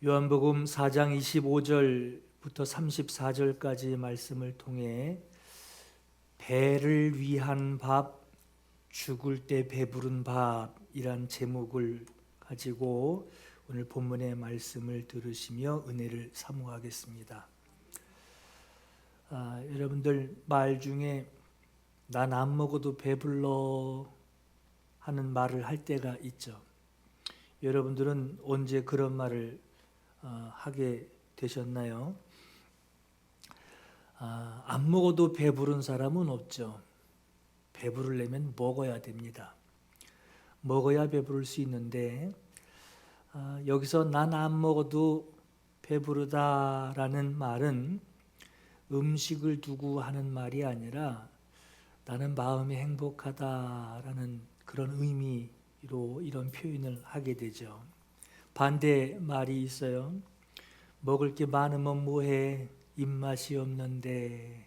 요한복음 4장 25절부터 34절까지 말씀을 통해 배를 위한 밥, 죽을 때 배부른 밥이란 제목을 가지고 오늘 본문의 말씀을 들으시며 은혜를 사모하겠습니다. 여러분들 말 중에 난 안 먹어도 배불러 하는 말을 할 때가 있죠. 여러분들은 언제 그런 말을 하게 되셨나요? 안 먹어도 배부른 사람은 없죠. 배부르려면 먹어야 됩니다. 먹어야 배부를 수 있는데 여기서 난 안 먹어도 배부르다라는 말은 음식을 두고 하는 말이 아니라 나는 마음이 행복하다라는 그런 의미로 이런 표현을 하게 되죠. 반대 말이 있어요. 먹을 게 많으면 뭐해? 입맛이 없는데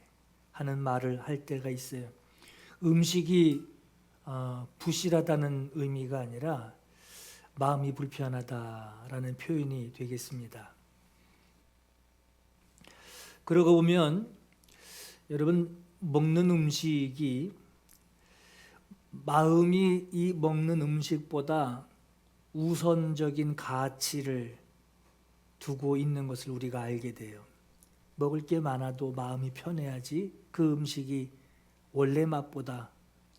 하는 말을 할 때가 있어요. 음식이 부실하다는 의미가 아니라 마음이 불편하다라는 표현이 되겠습니다. 그러고 보면 여러분 먹는 음식이 마음이 이 먹는 음식보다 우선적인 가치를 두고 있는 것을 우리가 알게 돼요. 먹을 게 많아도 마음이 편해야지 그 음식이 원래 맛보다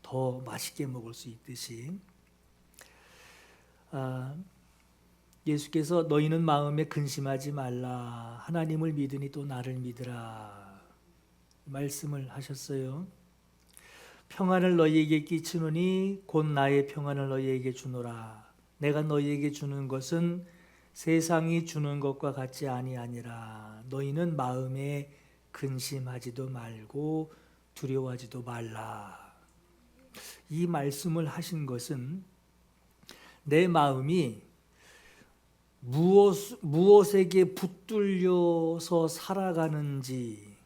더 맛있게 먹을 수 있듯이 예수께서 너희는 마음에 근심하지 말라 하나님을 믿으니 또 나를 믿으라 말씀을 하셨어요. 평안을 너희에게 끼치노니 곧 나의 평안을 너희에게 주노라. 내가 너희에게 주는 것은 세상이 주는 것과 같지 아니하니라. 너희는 마음에 근심하지도 말고 두려워하지도 말라. 이 말씀을 하신 것은 내 마음이 무엇에게 붙들려서 살아가는지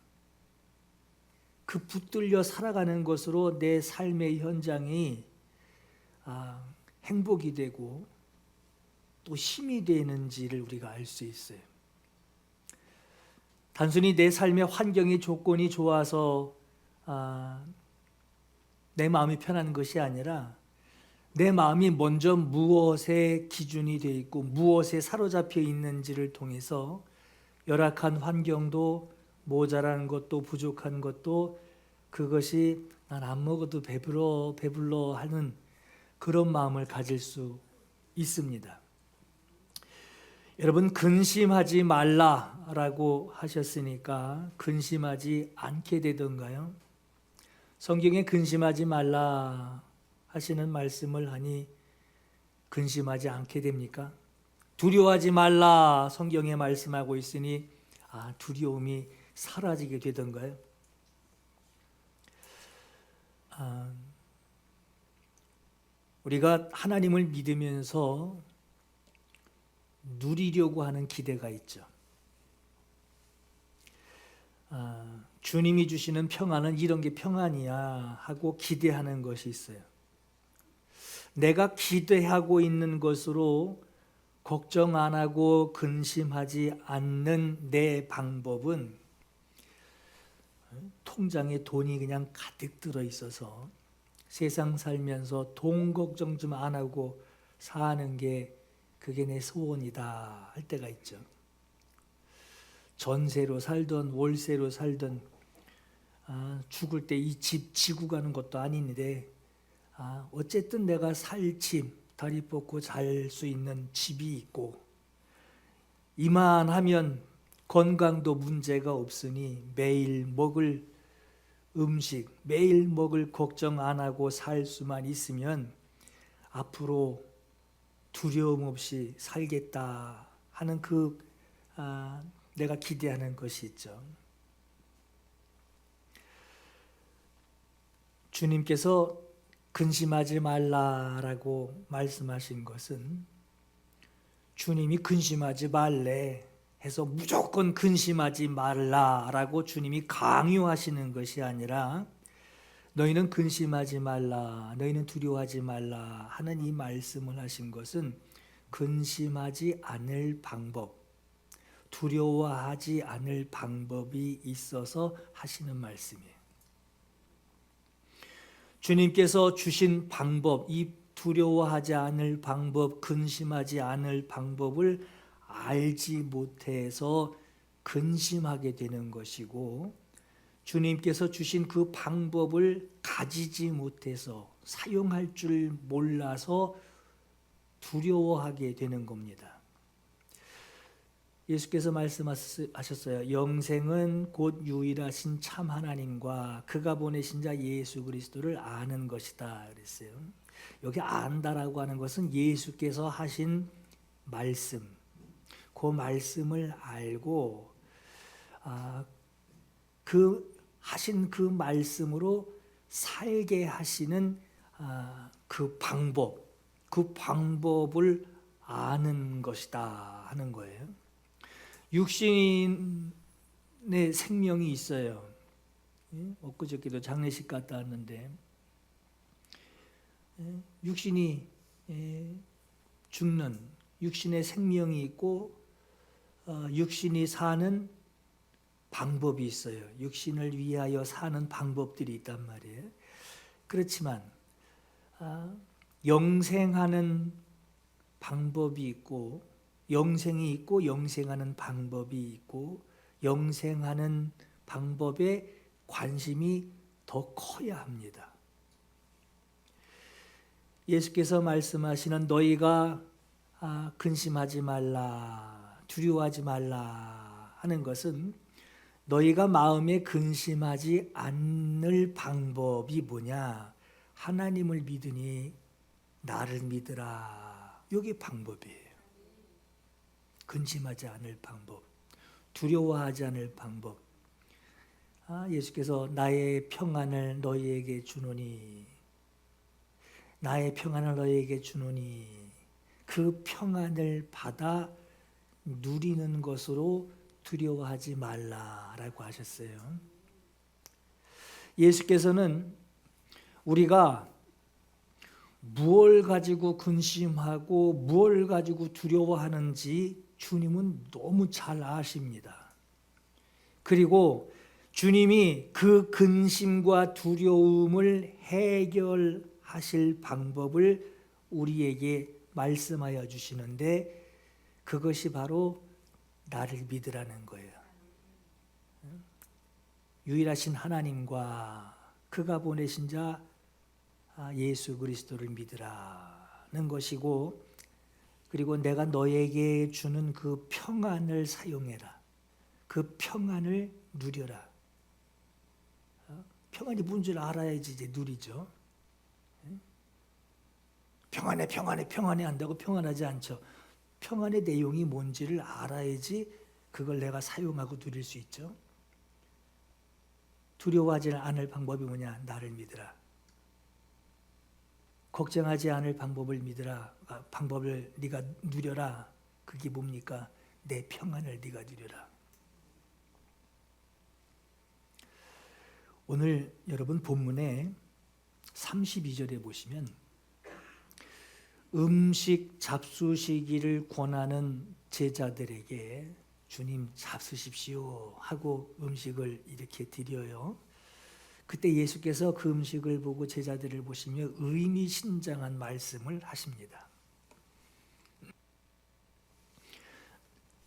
그 붙들려 살아가는 것으로 내 삶의 현장이 행복이 되고 또 힘이 되는지를 우리가 알 수 있어요. 단순히 내 삶의 환경이 조건이 좋아서 내 마음이 편한 것이 아니라 내 마음이 먼저 무엇에 기준이 되어 있고 무엇에 사로잡혀 있는지를 통해서 열악한 환경도 모자란 것도 부족한 것도 그것이 난 안 먹어도 배불러 하는 그런 마음을 가질 수 있습니다. 여러분 근심하지 말라라고 하셨으니까 근심하지 않게 되던가요? 성경에 근심하지 말라 하시는 말씀을 하니 근심하지 않게 됩니까? 두려워하지 말라 성경에 말씀하고 있으니 두려움이 사라지게 되던가요? 우리가 하나님을 믿으면서 누리려고 하는 기대가 있죠. 주님이 주시는 평안은 이런 게 평안이야 하고 기대하는 것이 있어요. 내가 기대하고 있는 것으로 걱정 안 하고 근심하지 않는 내 방법은 통장에 돈이 그냥 가득 들어 있어서 세상 살면서 돈 걱정 좀 안 하고 사는 게 그게 내 소원이다 할 때가 있죠. 전세로 살던 월세로 살던 죽을 때 이 집 지고 가는 것도 아닌데 어쨌든 내가 살 집, 다리 뻗고 잘 수 있는 집이 있고 이만하면 건강도 문제가 없으니 매일 먹을 음식, 매일 먹을 걱정 안 하고 살 수만 있으면 앞으로 두려움 없이 살겠다 하는 내가 기대하는 것이 있죠. 주님께서 근심하지 말라라고 말씀하신 것은 주님이 근심하지 말래 해서 무조건 근심하지 말라라고 주님이 강요하시는 것이 아니라 너희는 근심하지 말라, 너희는 두려워하지 말라 하는 이 말씀을 하신 것은 근심하지 않을 방법, 두려워하지 않을 방법이 있어서 하시는 말씀이에요. 주님께서 주신 방법, 이 두려워하지 않을 방법, 근심하지 않을 방법을 알지 못해서 근심하게 되는 것이고, 주님께서 주신 그 방법을 가지지 못해서 사용할 줄 몰라서 두려워하게 되는 겁니다. 예수께서 말씀하셨어요. 영생은 곧 유일하신 참 하나님과 그가 보내신 자 예수 그리스도를 아는 것이다 그랬어요. 여기 안다라고 하는 것은 예수께서 하신 말씀, 그 말씀을 알고 그 하신 그 말씀으로 살게 하시는 그 방법을 아는 것이다 하는 거예요. 육신의 생명이 있어요. 엊그저께도 장례식 갔다 왔는데 육신이 죽는, 육신의 생명이 있고 육신이 사는 방법이 있어요. 육신을 위하여 사는 방법들이 있단 말이에요. 그렇지만 영생하는 방법이 있고, 영생이 있고 영생하는 방법이 있고, 영생하는 방법에 관심이 더 커야 합니다. 예수께서 말씀하시는 너희가 근심하지 말라, 두려워하지 말라 하는 것은 너희가 마음에 근심하지 않을 방법이 뭐냐? 하나님을 믿으니 나를 믿으라. 이게 방법이에요. 근심하지 않을 방법, 두려워하지 않을 방법. 예수께서 나의 평안을 너희에게 주노니, 나의 평안을 너희에게 주노니, 그 평안을 받아 누리는 것으로 두려워하지 말라라고 하셨어요. 예수께서는 우리가 무엇을 가지고 근심하고 무엇을 가지고 두려워하는지 주님은 너무 잘 아십니다. 그리고 주님이 그 근심과 두려움을 해결하실 방법을 우리에게 말씀하여 주시는데, 그것이 바로 나를 믿으라는 거예요. 유일하신 하나님과 그가 보내신 자 예수 그리스도를 믿으라는 것이고, 그리고 내가 너에게 주는 그 평안을 사용해라. 그 평안을 누려라. 평안이 뭔지를 알아야지 이제 누리죠. 평안해 한다고 평안하지 않죠. 평안의 내용이 뭔지를 알아야지 그걸 내가 사용하고 누릴 수 있죠. 두려워하지 않을 방법이 뭐냐? 나를 믿으라. 걱정하지 않을 방법을 믿으라. 방법을 네가 누려라. 그게 뭡니까? 내 평안을 네가 누려라. 오늘 여러분 본문에 32절에 보시면 음식 잡수시기를 권하는 제자들에게 주님 잡수십시오 하고 음식을 이렇게 드려요. 그때 예수께서 그 음식을 보고 제자들을 보시며 의미심장한 말씀을 하십니다.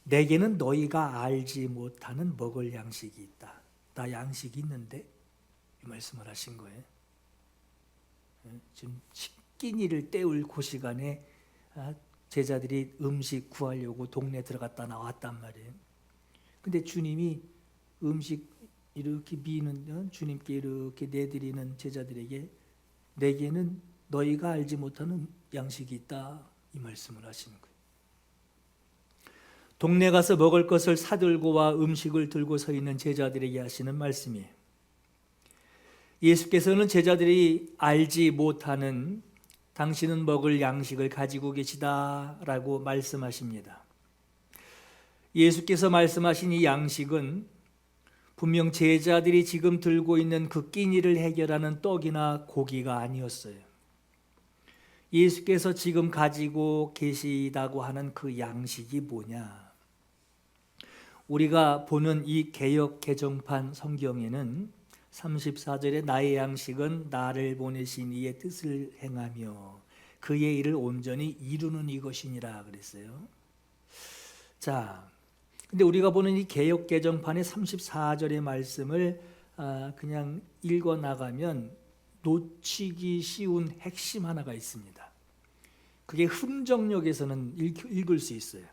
내게는 너희가 알지 못하는 먹을 양식이 있다. 나 양식이 있는데 이 말씀을 하신 거예요. 지금 끼니를 때울 그 시간에 제자들이 음식 구하려고 동네 들어갔다 나왔단 말이에요. 근데 주님이 음식 이렇게 미는, 주님께 이렇게 내드리는 제자들에게 내게는 너희가 알지 못하는 양식이 있다, 이 말씀을 하시는 거예요. 동네 가서 먹을 것을 사들고 와 음식을 들고 서 있는 제자들에게 하시는 말씀이에요. 예수께서는 제자들이 알지 못하는 당신은 먹을 양식을 가지고 계시다라고 말씀하십니다. 예수께서 말씀하신 이 양식은 분명 제자들이 지금 들고 있는 그 끼니를 해결하는 떡이나 고기가 아니었어요. 예수께서 지금 가지고 계시다고 하는 그 양식이 뭐냐? 우리가 보는 이 개역 개정판 성경에는 34절에 나의 양식은 나를 보내신 이의 뜻을 행하며 그의 일을 온전히 이루는 이것이니라 그랬어요. 자, 근데 우리가 보는 이 개역 개정판의 34절의 말씀을 그냥 읽어 나가면 놓치기 쉬운 핵심 하나가 있습니다. 그게 흠정역에서는 읽을 수 있어요.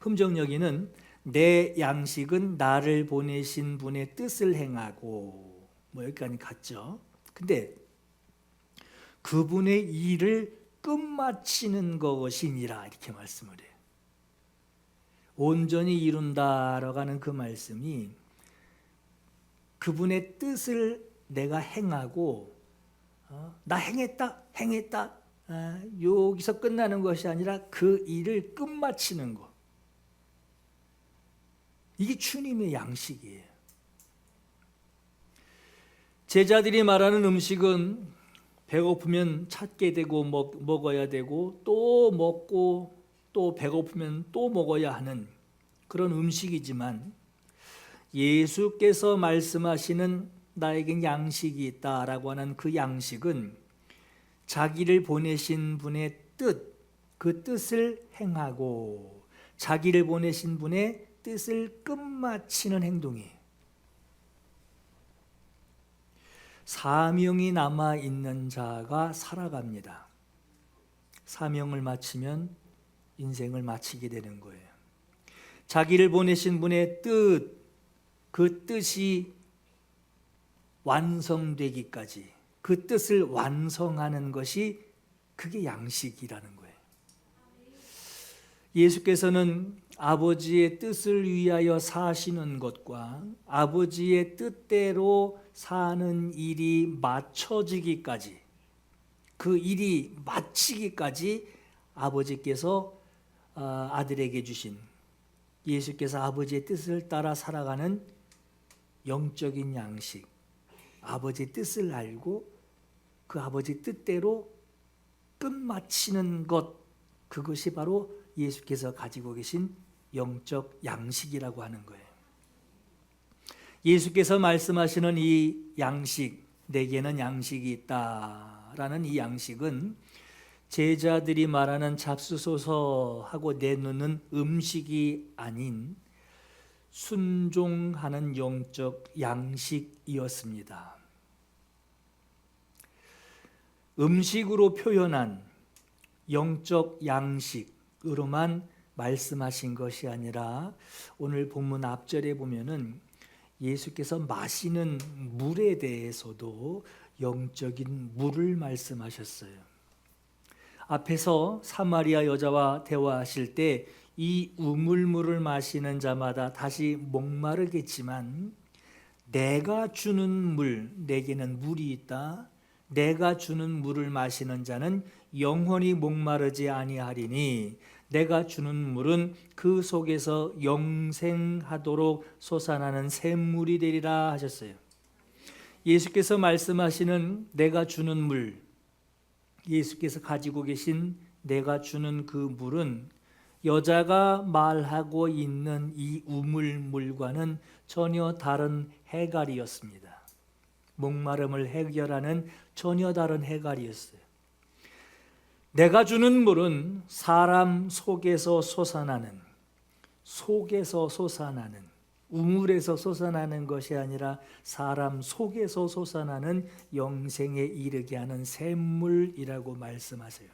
흠정역에는 내 양식은 나를 보내신 분의 뜻을 행하고 뭐 여기까지 갔죠. 근데 그분의 일을 끝마치는 것이니라 이렇게 말씀을 해요. 온전히 이룬다라고 하는 그 말씀이 그분의 뜻을 내가 행하고 나 행했다 여기서 끝나는 것이 아니라 그 일을 끝마치는 것. 이게 주님의 양식이에요. 제자들이 말하는 음식은 배고프면 찾게 되고 먹어야 되고 또 먹고 또 배고프면 또 먹어야 하는 그런 음식이지만 예수께서 말씀하시는 나에겐 양식이 있다라고 하는 그 양식은 자기를 보내신 분의 뜻, 그 뜻을 행하고 자기를 보내신 분의 뜻을 끝마치는 행동이에요. 사명이 남아있는 자가 살아갑니다. 사명을 마치면 인생을 마치게 되는 거예요. 자기를 보내신 분의 뜻, 그 뜻이 완성되기까지 그 뜻을 완성하는 것이 그게 양식이라는 거예요. 예수께서는 아버지의 뜻을 위하여 사시는 것과 아버지의 뜻대로 사는 일이 맞춰지기까지 그 일이 마치기까지 아버지께서 아들에게 주신 예수께서 아버지의 뜻을 따라 살아가는 영적인 양식, 아버지의 뜻을 알고 그 아버지 뜻대로 끝마치는 것, 그것이 바로 예수께서 가지고 계신 영적 양식이라고 하는 거예요. 예수께서 말씀하시는 이 양식, 내게는 양식이 있다라는 이 양식은 제자들이 말하는 잡수소서 하고 내놓는 음식이 아닌 순종하는 영적 양식이었습니다. 음식으로 표현한 영적 양식으로만 말씀하신 것이 아니라 오늘 본문 앞절에 보면은 예수께서 마시는 물에 대해서도 영적인 물을 말씀하셨어요. 앞에서 사마리아 여자와 대화하실 때 이 우물물을 마시는 자마다 다시 목마르겠지만 내가 주는 물, 내게는 물이 있다. 내가 주는 물을 마시는 자는 영원히 목마르지 아니하리니 내가 주는 물은 그 속에서 영생하도록 솟아나는 샘물이 되리라 하셨어요. 예수께서 말씀하시는 내가 주는 물, 예수께서 가지고 계신 내가 주는 그 물은 여자가 말하고 있는 이 우물물과는 전혀 다른 해갈이었습니다. 목마름을 해결하는 전혀 다른 해갈이었어요. 내가 주는 물은 사람 속에서 솟아나는 우물에서 솟아나는 것이 아니라 사람 속에서 솟아나는 영생에 이르게 하는 샘물이라고 말씀하세요.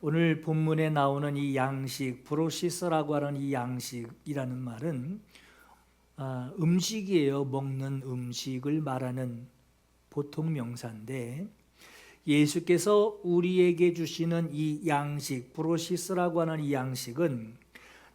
오늘 본문에 나오는 이 양식, 브로시스라고 하는 이 양식이라는 말은 음식이에요. 먹는 음식을 말하는 보통 명사인데 예수께서 우리에게 주시는 이 양식, 브로시스라고 하는 이 양식은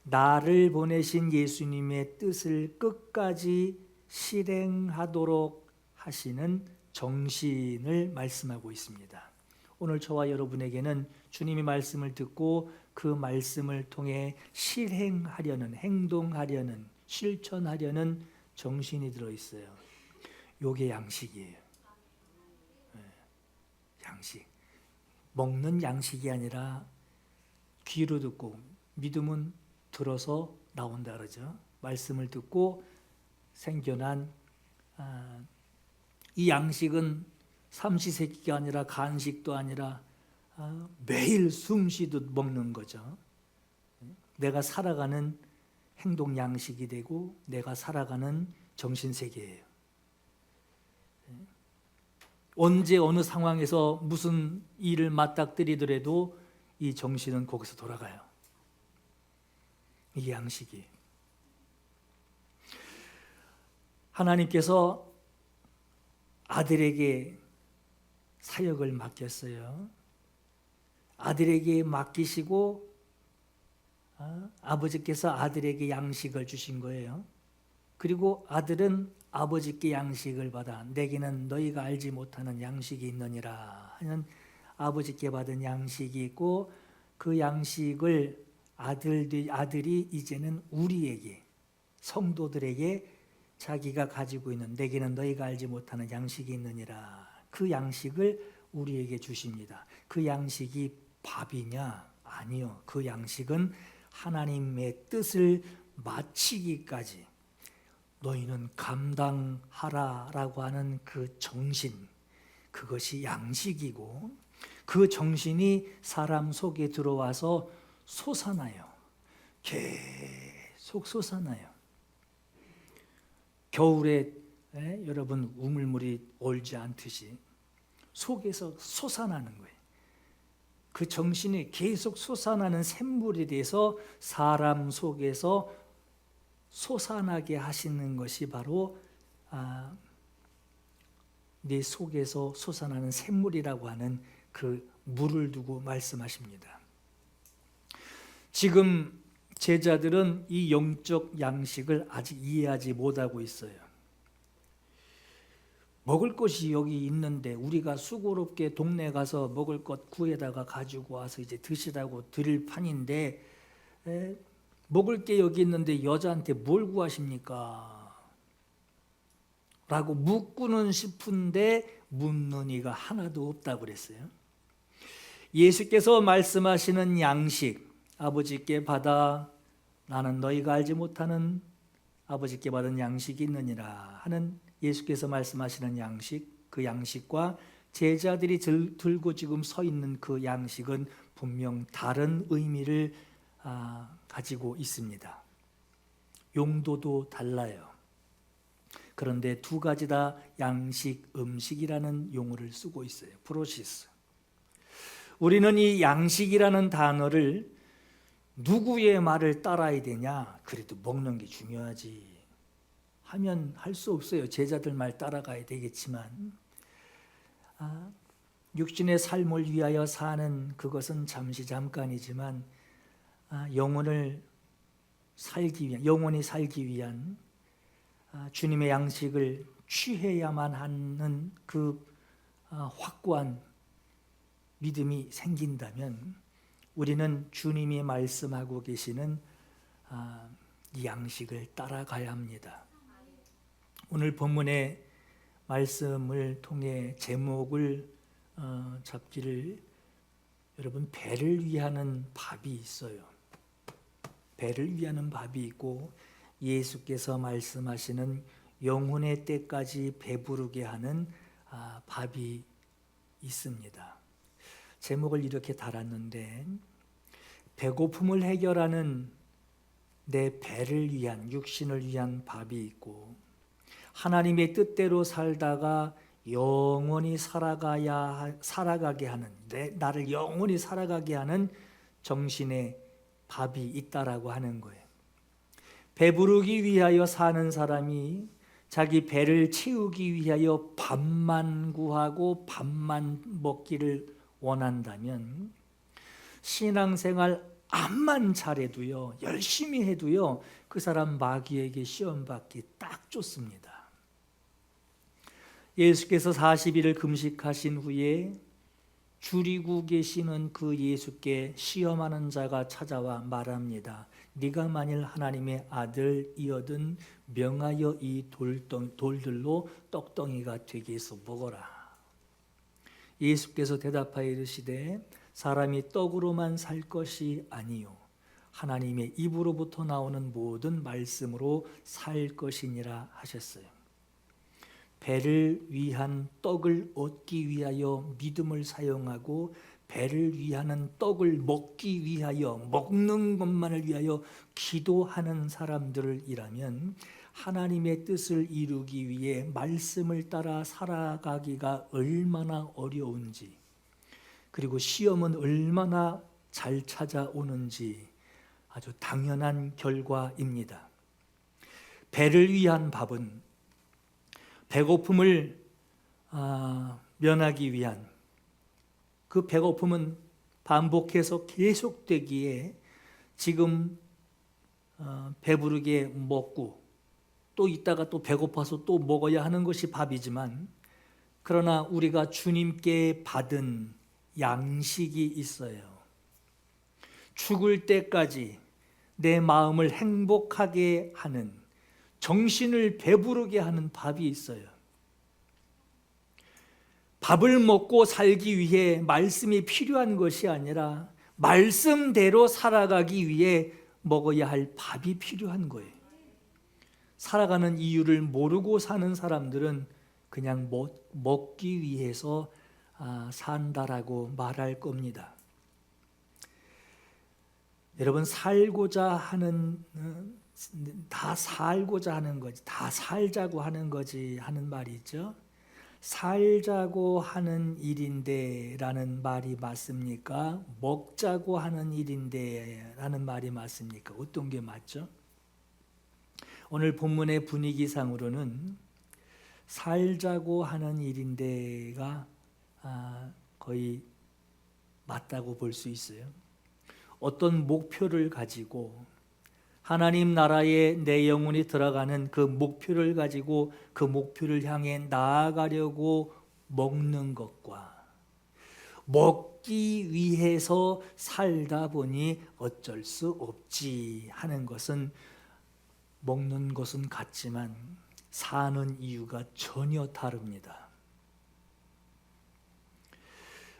나를 보내신 예수님의 뜻을 끝까지 실행하도록 하시는 정신을 말씀하고 있습니다. 오늘 저와 여러분에게는 주님의 말씀을 듣고 그 말씀을 통해 실행하려는, 행동하려는, 실천하려는 정신이 들어있어요. 요게 양식이에요. 양식. 먹는 양식이 아니라 귀로 듣고 믿음은 들어서 나온다 그러죠. 말씀을 듣고 생겨난 이 양식은 삼시세끼가 아니라 간식도 아니라 매일 숨 쉬듯 먹는 거죠. 내가 살아가는 행동 양식이 되고 내가 살아가는 정신세계예요. 언제 어느 상황에서 무슨 일을 맞닥뜨리더라도 이 정신은 거기서 돌아가요. 이 양식이. 하나님께서 아들에게 사역을 맡겼어요. 아들에게 맡기시고 아버지께서 아들에게 양식을 주신 거예요. 그리고 아들은 아버지께 양식을 받아 내게는 너희가 알지 못하는 양식이 있느니라 하는 아버지께 받은 양식이 있고 그 양식을 아들이 이제는 우리에게 성도들에게 자기가 가지고 있는 내게는 너희가 알지 못하는 양식이 있느니라 그 양식을 우리에게 주십니다. 그 양식이 밥이냐? 아니요. 그 양식은 하나님의 뜻을 마치기까지 너희는 감당하라라고 하는 그 정신, 그것이 양식이고 그 정신이 사람 속에 들어와서 솟아나요. 계속 솟아나요. 겨울에 여러분 우물물이 얼지 않듯이 속에서 솟아나는 거예요. 그 정신이 계속 솟아나는 샘물이 돼서 사람 속에서 솟아나게 하시는 것이 바로 네 속에서 솟아나는 샘물이라고 하는 그 물을 두고 말씀하십니다. 지금 제자들은 이 영적 양식을 아직 이해하지 못하고 있어요. 먹을 것이 여기 있는데 우리가 수고롭게 동네 가서 먹을 것 구해다가 가지고 와서 이제 드시라고 드릴 판인데 먹을 게 여기 있는데 여자한테 뭘 구하십니까? 라고 묻고는 싶은데 묻는 이가 하나도 없다고 그랬어요. 예수께서 말씀하시는 양식, 아버지께 받아 나는 너희가 알지 못하는 아버지께 받은 양식이 있느니라 하는 예수께서 말씀하시는 양식, 그 양식과 제자들이 들고 지금 서 있는 그 양식은 분명 다른 의미를 가지고 있습니다. 용도도 달라요. 그런데 두 가지 다 양식, 음식이라는 용어를 쓰고 있어요. 프로시스. 우리는 이 양식이라는 단어를 누구의 말을 따라야 되냐? 그래도 먹는 게 중요하지. 하면 할 수 없어요. 제자들 말 따라가야 되겠지만 육신의 삶을 위하여 사는 그것은 잠시 잠깐이지만 영혼이 살기 위한 주님의 양식을 취해야만 하는 그 확고한 믿음이 생긴다면 우리는 주님이 말씀하고 계시는 이 양식을 따라가야 합니다. 오늘 본문의 말씀을 통해 제목을 잡기를 여러분 배를 위하는 밥이 있어요. 배를 위하는 밥이 있고 예수께서 말씀하시는 영혼의 때까지 배부르게 하는 밥이 있습니다. 제목을 이렇게 달았는데 배고픔을 해결하는 내 배를 위한 육신을 위한 밥이 있고 하나님의 뜻대로 살다가 영원히 살아가게 하는 나를 영원히 살아가게 하는 정신의 밥이 있다라고 하는 거예요. 배부르기 위하여 사는 사람이 자기 배를 채우기 위하여 밥만 구하고 밥만 먹기를 원한다면 신앙생활 암만 잘해도요, 열심히 해도요, 그 사람 마귀에게 시험받기 딱 좋습니다. 예수께서 40일을 금식하신 후에 줄이고 계시는 그 예수께 시험하는 자가 찾아와 말합니다. 네가 만일 하나님의 아들이거든 명하여 이 돌들로 떡덩이가 되게 해서 먹어라. 예수께서 대답하여 이르시되 사람이 떡으로만 살 것이 아니요 하나님의 입으로부터 나오는 모든 말씀으로 살 것이니라 하셨어요. 배를 위한 떡을 얻기 위하여 믿음을 사용하고 배를 위하는 떡을 먹기 위하여 먹는 것만을 위하여 기도하는 사람들이라면 하나님의 뜻을 이루기 위해 말씀을 따라 살아가기가 얼마나 어려운지, 그리고 시험은 얼마나 잘 찾아오는지 아주 당연한 결과입니다. 배를 위한 밥은 배고픔을 면하기 위한, 그 배고픔은 반복해서 계속되기에 지금 배부르게 먹고 또 이따가 또 배고파서 또 먹어야 하는 것이 밥이지만, 그러나 우리가 주님께 받은 양식이 있어요. 죽을 때까지 내 마음을 행복하게 하는, 정신을 배부르게 하는 밥이 있어요. 밥을 먹고 살기 위해 말씀이 필요한 것이 아니라 말씀대로 살아가기 위해 먹어야 할 밥이 필요한 거예요. 살아가는 이유를 모르고 사는 사람들은 그냥 먹기 위해서 산다라고 말할 겁니다. 여러분, 살고자 하는, 다 살고자 하는 거지, 다 살자고 하는 거지 하는 말이 있죠. 살자고 하는 일인데 라는 말이 맞습니까? 먹자고 하는 일인데 라는 말이 맞습니까? 어떤 게 맞죠? 오늘 본문의 분위기상으로는 살자고 하는 일인데가 거의 맞다고 볼 수 있어요. 어떤 목표를 가지고 하나님 나라에 내 영혼이 들어가는 그 목표를 가지고 그 목표를 향해 나아가려고 먹는 것과 먹기 위해서 살다 보니 어쩔 수 없지 하는 것은, 먹는 것은 같지만 사는 이유가 전혀 다릅니다.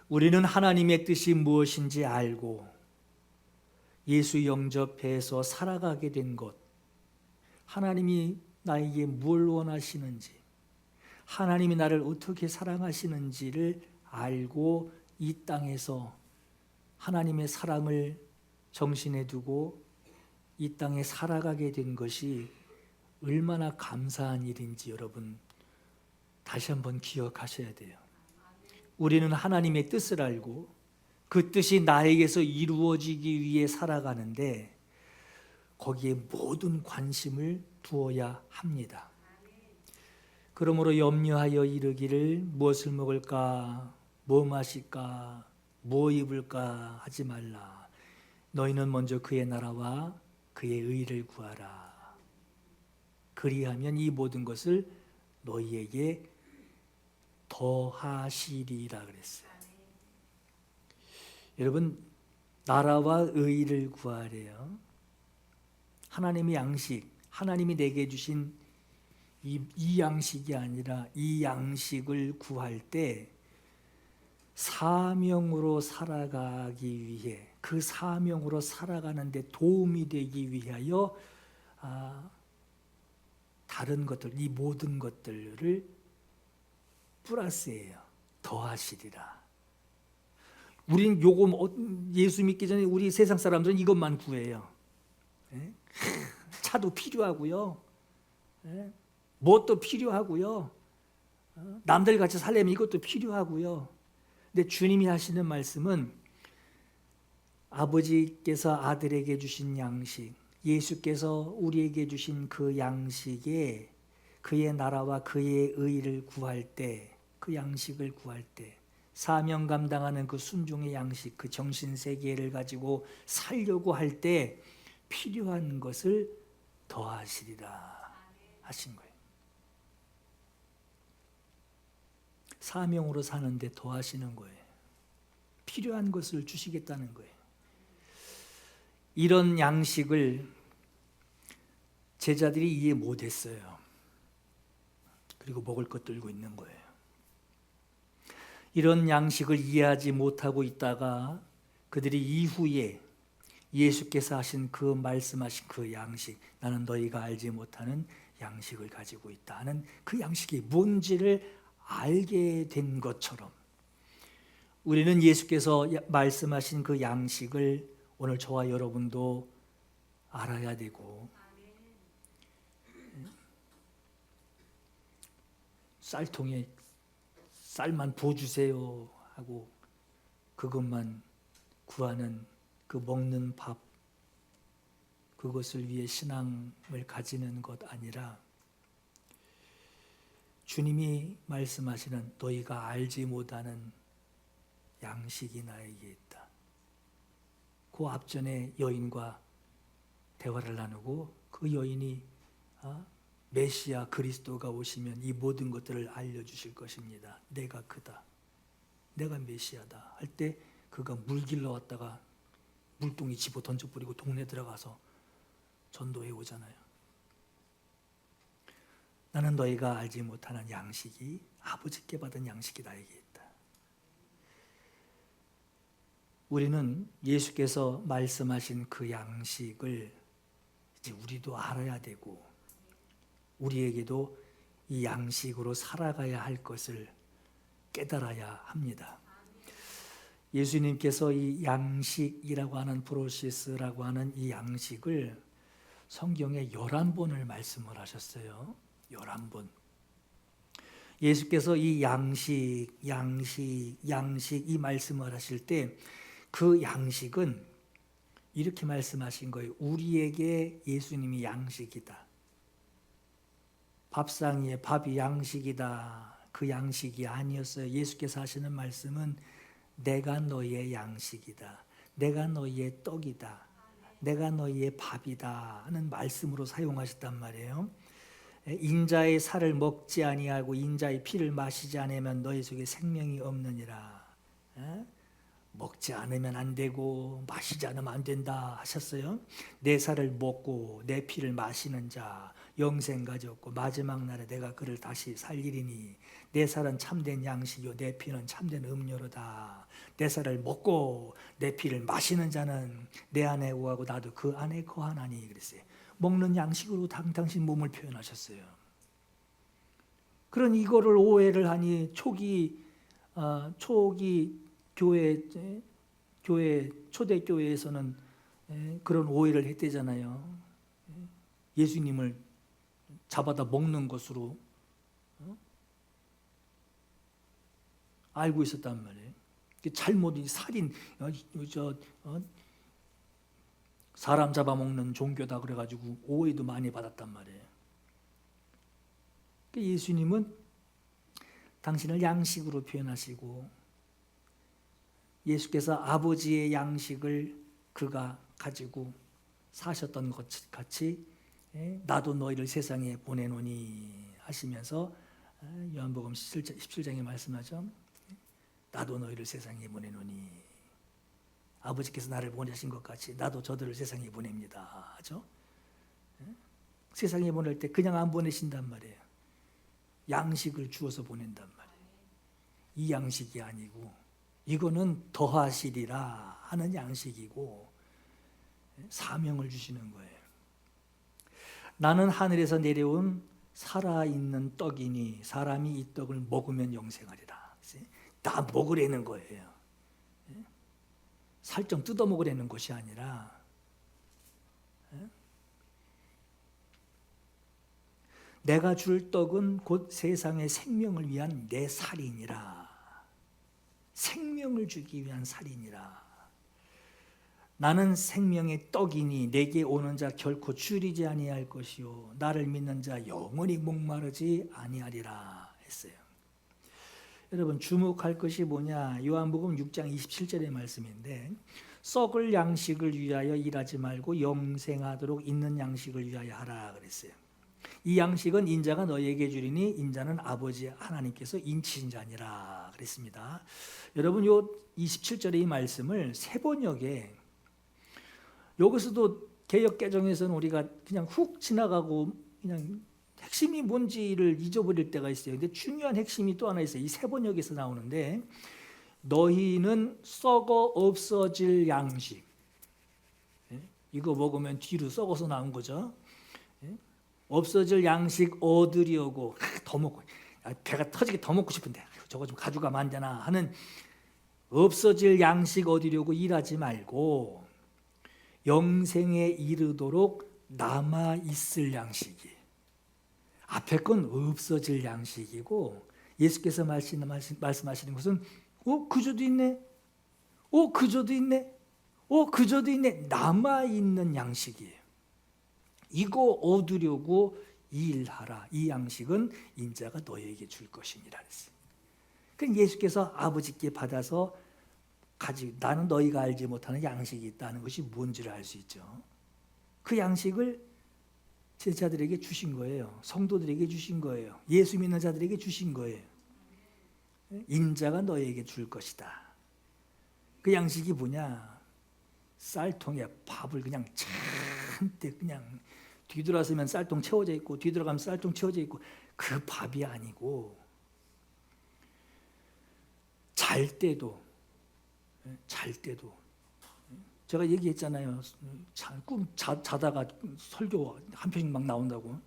우리는 하나님의 뜻이 무엇인지 알고 예수 영접해서 살아가게 된 것, 하나님이 나에게 뭘 원하시는지, 하나님이 나를 어떻게 사랑하시는지를 알고 이 땅에서 하나님의 사랑을 정신에 두고 이 땅에 살아가게 된 것이 얼마나 감사한 일인지 여러분 다시 한번 기억하셔야 돼요. 우리는 하나님의 뜻을 알고 그 뜻이 나에게서 이루어지기 위해 살아가는데 거기에 모든 관심을 두어야 합니다. 그러므로 염려하여 이르기를 무엇을 먹을까, 뭐 마실까, 뭐 입을까 하지 말라. 너희는 먼저 그의 나라와 그의 의를 구하라. 그리하면 이 모든 것을 너희에게 더하시리라 그랬어요. 여러분, 나라와 의를 구하래요. 하나님의 양식, 하나님이 내게 주신 이 양식이 아니라 이 양식을 구할 때 사명으로 살아가기 위해, 그 사명으로 살아가는 데 도움이 되기 위하여 다른 것들, 이 모든 것들을 플러스예요. 더하시리라. 우린 예수 믿기 전에 우리 세상 사람들은 이것만 구해요. 차도 필요하고요. 뭣도 필요하고요. 남들 같이 살려면 이것도 필요하고요. 근데 주님이 하시는 말씀은 아버지께서 아들에게 주신 양식, 예수께서 우리에게 주신 그 양식에 그의 나라와 그의 의를 구할 때, 그 양식을 구할 때, 사명 감당하는 그 순종의 양식, 그 정신세계를 가지고 살려고 할 때 필요한 것을 더하시리라 하신 거예요. 사명으로 사는데 더하시는 거예요. 필요한 것을 주시겠다는 거예요. 이런 양식을 제자들이 이해 못했어요. 그리고 먹을 것 들고 있는 거예요. 이런 양식을 이해하지 못하고 있다가 그들이 이후에 예수께서 하신 그 말씀하신 그 양식, 나는 너희가 알지 못하는 양식을 가지고 있다 하는 그 양식이 뭔지를 알게 된 것처럼 우리는 예수께서 말씀하신 그 양식을 오늘 저와 여러분도 알아야 되고, 쌀통에 쌀만 부어주세요 하고 그것만 구하는 그 먹는 밥, 그것을 위해 신앙을 가지는 것 아니라 주님이 말씀하시는 너희가 알지 못하는 양식이 나에게 있다. 그 앞전에 여인과 대화를 나누고 그 여인이 메시아 그리스도가 오시면 이 모든 것들을 알려주실 것입니다. 내가 그다, 내가 메시아다 할 때 그가 물 길러 왔다가 물동이 집어 던져버리고 동네 들어가서 전도해 오잖아요. 나는 너희가 알지 못하는 양식이 아버지께 받은 양식이 나에게 있다. 우리는 예수께서 말씀하신 그 양식을 이제 우리도 알아야 되고 우리에게도 이 양식으로 살아가야 할 것을 깨달아야 합니다. 예수님께서 이 양식이라고 하는 프로시스라고 하는 이 양식을 성경에 11번을 말씀을 하셨어요. 11번. 예수께서 이 양식 이 말씀을 하실 때 그 양식은 이렇게 말씀하신 거예요. 우리에게 예수님이 양식이다. 밥상 위에 밥이 양식이다. 그 양식이 아니었어요. 예수께서 하시는 말씀은 내가 너희의 양식이다. 내가 너희의 떡이다. 내가 너희의 밥이다 하는 말씀으로 사용하셨단 말이에요. 인자의 살을 먹지 아니하고 인자의 피를 마시지 않으면 너희 속에 생명이 없느니라. 먹지 않으면 안 되고 마시지 않으면 안 된다 하셨어요. 내 살을 먹고 내 피를 마시는 자 영생 가졌고 마지막 날에 내가 그를 다시 살리리니 내 살은 참된 양식이요 내 피는 참된 음료로다. 내 살을 먹고 내 피를 마시는 자는 내 안에 거하고 나도 그 안에 거하나니 그랬어요. 먹는 양식으로 당신 몸을 표현하셨어요. 그런 이거를 오해를 하니 초기 초대교회에서는 그런 오해를 했대잖아요. 예수님을 잡아다 먹는 것으로 알고 있었단 말이에요. 잘못 살인, 사람 잡아먹는 종교다 그래가지고 오해도 많이 받았단 말이에요. 예수님은 당신을 양식으로 표현하시고 예수께서 아버지의 양식을 그가 가지고 사셨던 것 같이 나도 너희를 세상에 보내노니 하시면서 요한복음 17장에 말씀하죠. 나도 너희를 세상에 보내노니 아버지께서 나를 보내신 것 같이 나도 저들을 세상에 보냅니다 하죠. 세상에 보낼 때 그냥 안 보내신단 말이에요. 양식을 주어서 보낸단 말이에요. 이 양식이 아니고 이거는 더하시리라 하는 양식이고 사명을 주시는 거예요. 나는 하늘에서 내려온 살아있는 떡이니 사람이 이 떡을 먹으면 영생하리라. 다 먹으라는 거예요. 살점 뜯어 먹으라는 것이 아니라 내가 줄 떡은 곧 세상의 생명을 위한 내 살이니라. 생명을 주기 위한 살이니라. 나는 생명의 떡이니 내게 오는 자 결코 줄이지 아니할 것이요 나를 믿는 자 영원히 목마르지 아니하리라 했어요. 여러분 주목할 것이 뭐냐? 요한복음 6장 27절의 말씀인데 썩을 양식을 위하여 일하지 말고 영생하도록 있는 양식을 위하여 하라 그랬어요. 이 양식은 인자가 너희에게 주리니 인자는 아버지 하나님께서 인치신 자니라 그랬습니다. 여러분 요 27절의 이 말씀을 세번역에 여기서도 개역개정에서는 우리가 그냥 훅 지나가고 그냥 핵심이 뭔지를 잊어버릴 때가 있어요. 근데 중요한 핵심이 또 하나 있어요. 이 세번역에서 나오는데 너희는 썩어 없어질 양식, 이거 먹으면 뒤로 썩어서 나온 거죠. 예? 없어질 양식 얻으려고 더 먹고 배가 터지게 더 먹고 싶은데 저거 좀 가져가면 안 되나 하는 없어질 양식 얻으려고 일하지 말고 영생에 이르도록 남아 있을 양식이 앞에 건 없어질 양식이고 예수께서 말씀하시는 것은 그저도 있네, 그저도 있네, 그저도 있네 남아 있는 양식이에요. 이거 얻으려고 일하라. 이 양식은 인자가 너에게 줄 것이니라 했어요. 그럼 예수께서 아버지께 받아서 나는 너희가 알지 못하는 양식이 있다는 것이 뭔지를 알 수 있죠. 그 양식을 제자들에게 주신 거예요. 성도들에게 주신 거예요. 예수 믿는 자들에게 주신 거예요. 인자가 너희에게 줄 것이다. 그 양식이 뭐냐? 쌀통에 밥을 그냥 잔뜩 그냥 뒤돌아서면 쌀통 채워져 있고 뒤돌아가면 쌀통 채워져 있고 그 밥이 아니고 잘 때도 제가 얘기했잖아요. 자다가 설교 한 편씩 막 나온다고.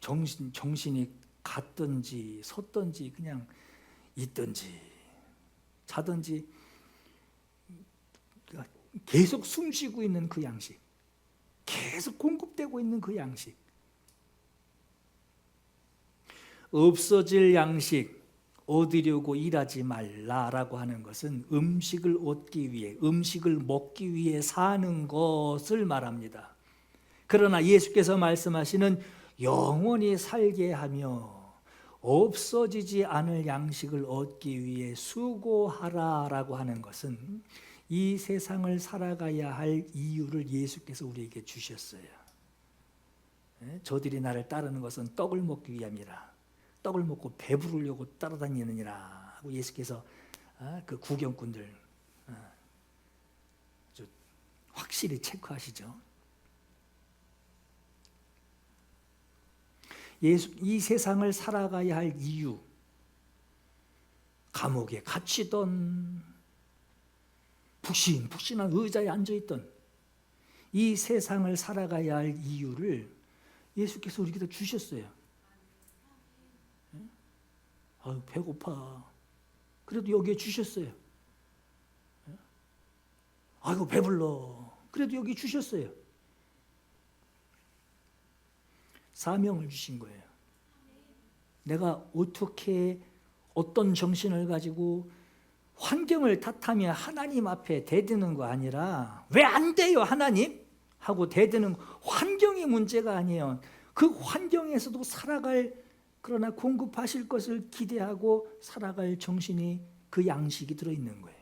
정신이 갔든지 섰든지 그냥 있든지 자든지 계속 숨쉬고 있는 그 양식, 계속 공급되고 있는 그 양식, 없어질 양식 얻으려고 일하지 말라라고 하는 것은 음식을 얻기 위해, 음식을 먹기 위해 사는 것을 말합니다. 그러나 예수께서 말씀하시는 영원히 살게 하며 없어지지 않을 양식을 얻기 위해 수고하라라고 하는 것은 이 세상을 살아가야 할 이유를 예수께서 우리에게 주셨어요. 저들이 나를 따르는 것은 떡을 먹기 위함이라. 떡을 먹고 배부르려고 따라다니느니라 하고 예수께서 그 구경꾼들 확실히 체크하시죠. 이 세상을 살아가야 할 이유, 감옥에 갇히던 푹신푹신한 의자에 앉아있던 이 세상을 살아가야 할 이유를 예수께서 우리에게 주셨어요. 배고파. 그래도 여기에 주셨어요. 아이고 배불러. 그래도 여기 주셨어요. 사명을 주신 거예요. 내가 어떻게 어떤 정신을 가지고 환경을 탓하며 하나님 앞에 대드는 거 아니라 왜 안 돼요 하나님? 하고 대드는 환경이 문제가 아니에요. 그 환경에서도 살아갈 그러나 공급하실 것을 기대하고 살아갈 정신이 그 양식이 들어있는 거예요.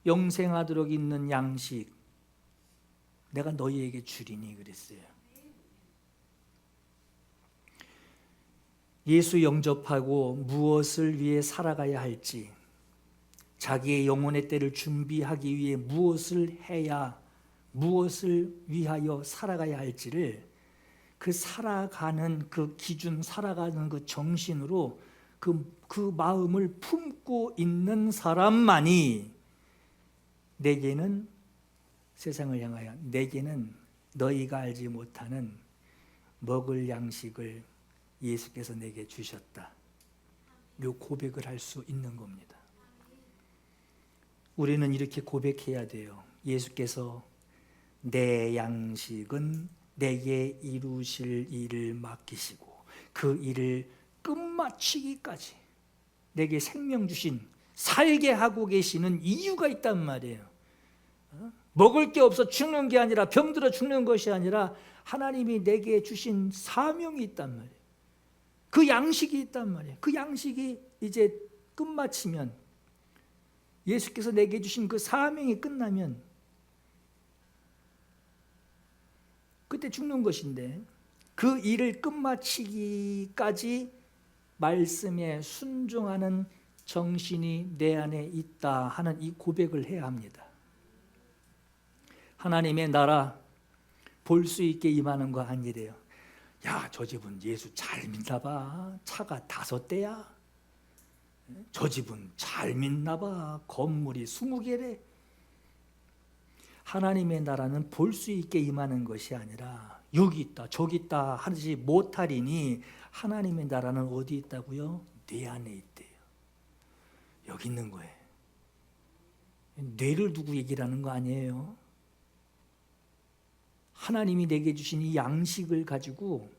영생하도록 있는 양식 내가 너희에게 주리니 그랬어요. 예수 영접하고 무엇을 위해 살아가야 할지, 자기의 영혼의 때를 준비하기 위해 무엇을 해야, 무엇을 위하여 살아가야 할지를 그 살아가는 그 기준, 살아가는 그 정신으로 그 마음을 품고 있는 사람만이 내게는 세상을 향하여 내게는 너희가 알지 못하는 먹을 양식을 예수께서 내게 주셨다. 이 고백을 할 수 있는 겁니다. 우리는 이렇게 고백해야 돼요. 예수께서 내 양식은 내게 이루실 일을 맡기시고 그 일을 끝마치기까지 내게 생명 주신, 살게 하고 계시는 이유가 있단 말이에요. 먹을 게 없어 죽는 게 아니라, 병들어 죽는 것이 아니라 하나님이 내게 주신 사명이 있단 말이에요. 그 양식이 있단 말이에요. 그 양식이 이제 끝마치면, 예수께서 내게 주신 그 사명이 끝나면 그때 죽는 것인데, 그 일을 끝마치기까지 말씀에 순종하는 정신이 내 안에 있다 하는 이 고백을 해야 합니다. 하나님의 나라 볼 수 있게 임하는 거 아니래요. 야, 저 집은 예수 잘 믿나 봐. 차가 5대야. 저 집은 잘 믿나 봐. 건물이 20개래. 하나님의 나라는 볼 수 있게 임하는 것이 아니라 여기 있다 저기 있다 하지 못하리니 하나님의 나라는 어디 있다고요? 내 안에 있대요. 여기 있는 거예요. 뇌를 두고 얘기를 하는 거 아니에요. 하나님이 내게 주신 이 양식을 가지고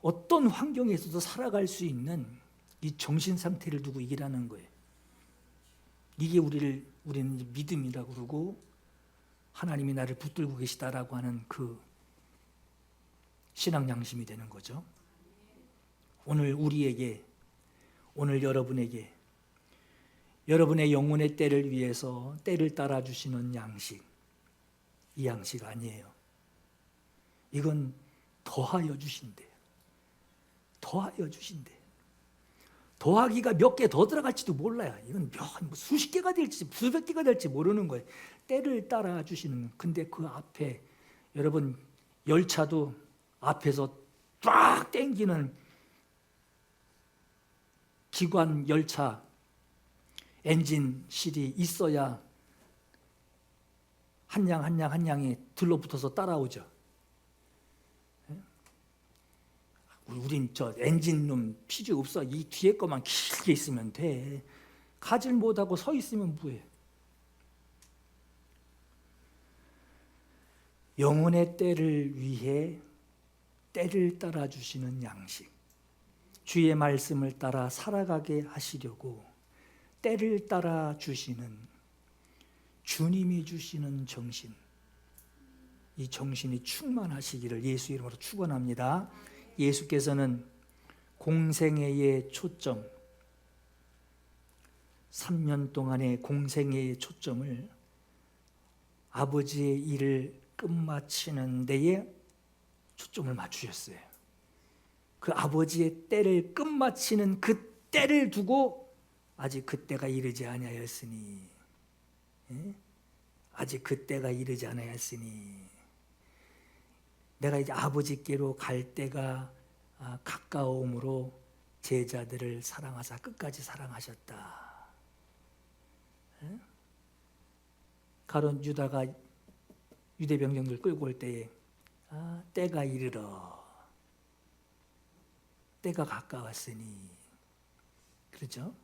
어떤 환경에서도 살아갈 수 있는 이 정신 상태를 두고 얘기를 하는 거예요. 이게 우리는 믿음이라고 그러고 하나님이 나를 붙들고 계시다라고 하는 그 신앙 양심이 되는 거죠. 오늘 우리에게, 오늘 여러분에게 여러분의 영혼의 때를 위해서 때를 따라 주시는 양식, 이 양식 아니에요. 이건 더하여 주신대요. 더하여 주신대요. 더하기가 몇 개 더 들어갈지도 몰라요. 이건 수십 개가 될지 수백 개가 될지 모르는 거예요. 때를 따라 주시는. 근데 그 앞에 여러분 열차도 앞에서 쫙 땡기는 기관 열차 엔진실이 있어야 한 양 한 양 한 양이 들러붙어서 따라오죠. 우린 저 엔진룸 필요 없어. 이 뒤에 거만 길게 있으면 돼. 가질 못하고 서 있으면 뭐해. 영혼의 때를 위해 때를 따라 주시는 양식, 주의 말씀을 따라 살아가게 하시려고 때를 따라 주시는 주님이 주시는 정신, 이 정신이 충만하시기를 예수 이름으로 축원합니다. 예수께서는 공생애의 초점, 3년 동안의 공생애의 초점을 아버지의 일을 끝마치는 데에 초점을 맞추셨어요. 그 아버지의 때를 끝마치는 그 때를 두고 아직 그때가 이르지 아니하였으니, 아직 그때가 이르지 아니하였으니 내가 이제 아버지께로 갈 때가 가까움으로 제자들을 사랑하사 끝까지 사랑하셨다. 가론 유다가 유대 병정들 끌고 올 때에 때가 이르러 때가 가까웠으니, 그렇죠?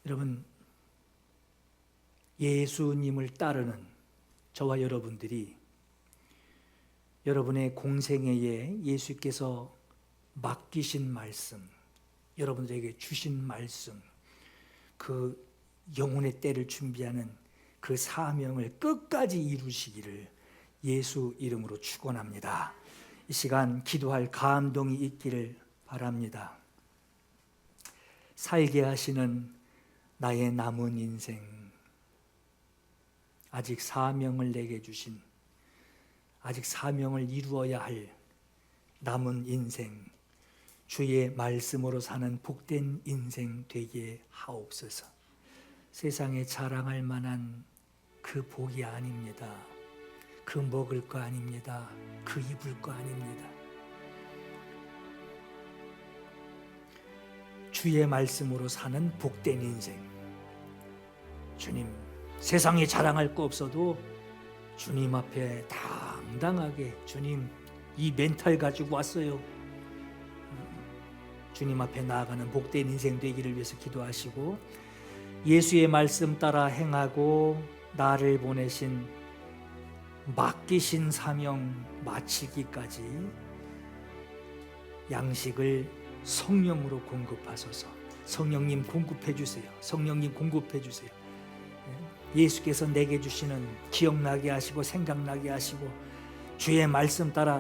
여러분, 예수님을 따르는 저와 여러분들이 여러분의 공생애에 예수께서 맡기신 말씀, 여러분들에게 주신 말씀, 그 영혼의 때를 준비하는 그 사명을 끝까지 이루시기를 예수 이름으로 축원합니다. 이 시간 기도할 감동이 있기를 바랍니다. 살게 하시는 나의 남은 인생, 아직 사명을 내게 주신, 아직 사명을 이루어야 할 남은 인생, 주의 말씀으로 사는 복된 인생 되게 하옵소서. 세상에 자랑할 만한 그 복이 아닙니다. 그 먹을 거 아닙니다. 그 입을 거 아닙니다. 주의 말씀으로 사는 복된 인생. 주님, 세상에 자랑할 거 없어도 주님 앞에 당당하게, 주님 이 멘탈 가지고 왔어요. 주님 앞에 나아가는 복된 인생 되기를 위해서 기도하시고, 예수의 말씀 따라 행하고 나를 보내신 맡기신 사명 마치기까지 양식을 성령으로 공급하소서. 성령님 공급해 주세요. 성령님 공급해 주세요. 예수께서 내게 주시는 기억나게 하시고 생각나게 하시고 주의 말씀 따라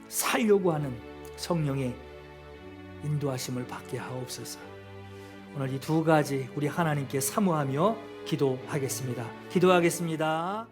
살려고 하는 성령의 인도하심을 받게 하옵소서. 오늘 이 두 가지 우리 하나님께 사모하며 기도하겠습니다. 기도하겠습니다.